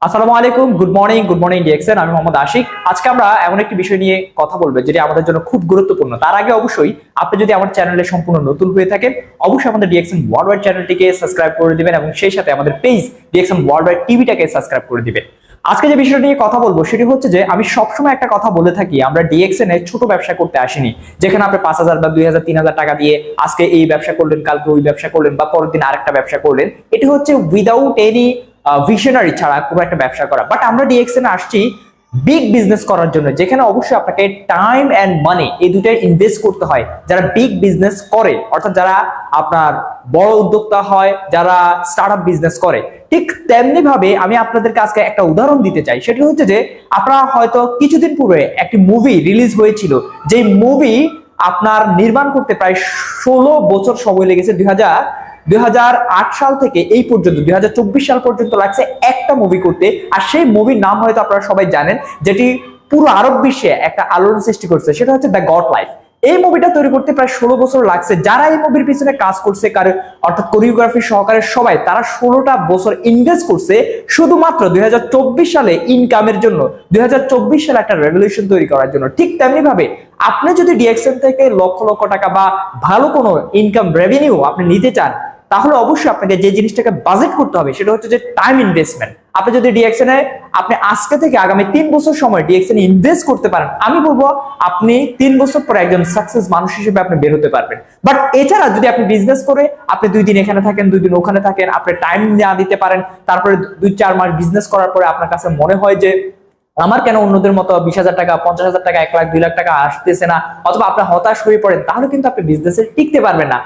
আসসালামু আলাইকুম, good morning DXN. আমি মোহাম্মদ আশিক। আজকে আমরা এমন একটি বিষয় নিয়ে কথা বলবো যেটি আমাদের জন্য খুব গুরুত্বপূর্ণ। তার আগে অবশ্যই আপনি যদি আমার চ্যানেলে সম্পূর্ণ নতুন হয়ে থাকেন, অবশ্যই আমাদের ডিএক্সএন ওয়ার্ল্ড ওয়াইড চ্যানেলটিকে সাবস্ক্রাইব করে দিবেন এবং সেই সাথে আমাদের পেজ ডিএক্সএন ওয়ার্ল্ড ওয়াইড টিভিটাকে সাবস্ক্রাইব করে দিবেন। আজকে যে বিষয়টা নিয়ে কথা বলবো সেটি হচ্ছে যে আমি সবসময় একটা কথা বলে থাকি, আমরা ডিএক্সএন এ ছোট ব্যবসা করতে আসিনি, যেখানে আপনি 5,000 বা 2,000 3,000 টাকা দিয়ে আজকে এই ব্যবসা করলেন, কালকে ওই ব্যবসা করলেন বা পরের দিন আরেকটা ব্যবসা করলেন। এটি হচ্ছে উইদাউট এনি ভিশনারি ছাড়া কোনো একটা ব্যবসা করা। বাট আমরা ডিএক্সএন আসছি বিগ বিজনেস করার জন্য, যেখানে অবশ্যই আপনাকে টাইম এন্ড মানি এই দুটাই ইনভেস্ট করতে হয়। যারা বিগ বিজনেস করে, অর্থাৎ যারা আপনার বড় উদ্যোক্তা হয়, যারা স্টার্টআপ বিজনেস করে, ঠিক তেমনি ভাবে আমি আপনাদেরকে আজকে একটা উদাহরণ দিতে চাই। সেটি হচ্ছে যে আপনারা হয়তো কিছুদিন পূর্বে একটি মুভি রিলিজ হয়েছিল, যে মুভি আপনার নির্মাণ করতে প্রায় 16 বছর সময় লেগেছে। 2008 সাল থেকে এই পর্যন্ত 2024 সাল পর্যন্ত লাগছে একটা মুভি করতে। আর সেই মুভির নাম হয়তো আপনারা সবাই জানেন, যেটি পুরো আরব বিশ্বে একটা আলোড়ন সৃষ্টি করছে, সেটা হচ্ছে দ্য গড লাইফ। এই মুভিটা তৈরি করতে প্রায় 16 বছর লাগছে। যারা এই মুভির পিছনে কাজ করছে, অর্থাৎ কোরিওগ্রাফি সহকারে সবাই, তারা 16টা বছর ইনভেস্ট করছে শুধুমাত্র 2024 সালে ইনকামের জন্য, 2024 সালে একটা রেভলিউশন তৈরি করার জন্য। ঠিক তেমনি ভাবে আপনি যদি ডিএক্সএন থেকে লক্ষ লক্ষ টাকা বা ভালো কোনো ইনকাম রেভিনিউ আপনি নিতে চান, তাহলে অবশ্যই আপনাকে যে জিনিসটাকে বাজেট করতে হবে সেটা হচ্ছে যে টাইম ইনভেস্টমেন্ট। আপনি যদি ডিএক্সএন এ আপনি আজকে থেকে আগামী 3 বছর সময় ডিএক্সএন ইনভেস্ট করতে পারেন, আমি বলবো আপনি 3 বছর পরে একজন সাকসেস মানুষ হিসেবে আপনি বের হতে পারবেন। বাট এছাড়া যদি আপনি বিজনেস করে আপনি 2 দিন এখানে থাকেন, 2 দিন ওখানে থাকেন, আপনি টাইম না দিতে পারেন, তারপরে 2-4 মাস বিজনেস করার পরে আপনার কাছে মনে হয় যে আমার কেন অন্যদের মতো 20,000 টাকা, 50,000 টাকা, 1 লাখ 2 লাখ টাকা আসতেছে না, অথবা আপনি হতাশ হয়ে পড়েন, তাহলে কিন্তু আপনি বিজনেসে টিকতে পারবেন না।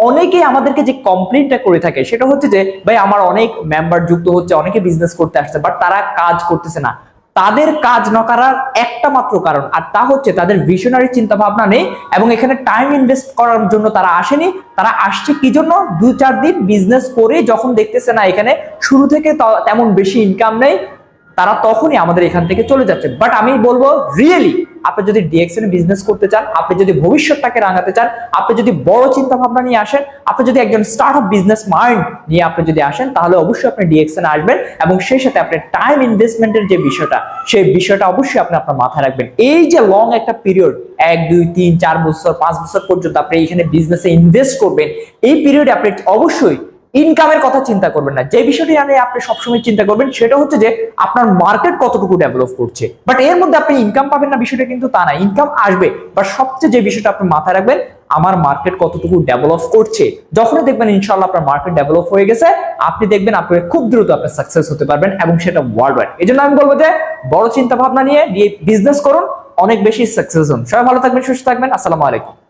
অনেকেই আমাদেরকে যে কমপ্লেইনটা করে থাকে সেটা হচ্ছে যে ভাই আমার অনেক মেম্বার যুক্ত হচ্ছে, অনেকে বিজনেস করতে আসছে, বাট তারা কাজ করতেছে না। তাদের কাজ না করার একটা মাত্র কারণ, আর তা হচ্ছে তাদের ভিশনারি চিন্তা ভাবনা নেই এবং এখানে টাইম ইনভেস্ট করার জন্য তারা আসেনি। তারা আসছে কি জন্য? 2-4 দিন বিজনেস করে যখন দেখতেছে না এখানে শুরু থেকে তেমন বেশি ইনকাম নেই, তারা তখনই আমাদের এখান থেকে চলে যাচ্ছে। বাট আমি বলবো রিয়েলি আপনি যদি ডিএক্সএন এ বিজনেস করতে চান, আপনি যদি ভবিষ্যৎটাকে রাঙাতে চান, আপনি যদি বড় চিন্তা ভাবনা নিয়ে আসেন, আপনি যদি একজন স্টার্টআপ বিজনেস মাইন্ড নিয়ে আপনি যদি আসেন, তাহলে অবশ্যই আপনি ডিএক্সএন আসবেন এবং সেই সাথে আপনি টাইম ইনভেস্টমেন্টের যে বিষয়টা, সেই বিষয়টা অবশ্যই আপনি আপনার মাথায় রাখবেন। এই যে লং একটা পিরিয়ড, 1 2 3 4 বছর 5 বছর পর্যন্ত আপনি এখানে বিজনেসে ইনভেস্ট করবেন, এই পিরিয়ডে আপনি অবশ্যই ইনকামের কথা চিন্তা করবেন না। যে বিষয়টি আপনি সবসময় চিন্তা করবেন সেটা হচ্ছে যে আপনার মার্কেট কতটুকু ডেভেলপ করছে। বাট এর মধ্যে আপনি ইনকাম পাবেন না বিষয়টা কিন্তু তা না, ইনকাম আসবে। বাট সবচেয়ে যে বিষয়টা আপনি মাথায় রাখবেন, আমার মার্কেট কতটুকু ডেভেলপ করছে। যখনই দেখবেন ইনশাআল্লাহ আপনার মার্কেট ডেভেলপ হয়ে গেছে, আপনি দেখবেন আপনি খুব দ্রুত আপনি সাকসেস হতে পারবেন এবং সেটা ওয়ার্ল্ড ওয়াইড। এই জন্য আমি বলবো যে বড় চিন্তা ভাবনা নিয়ে বিজনেস করুন, অনেক বেশি সাকসেস হন। সবাই ভালো থাকবেন, সুস্থ থাকবেন। আসসালামু আলাইকুম।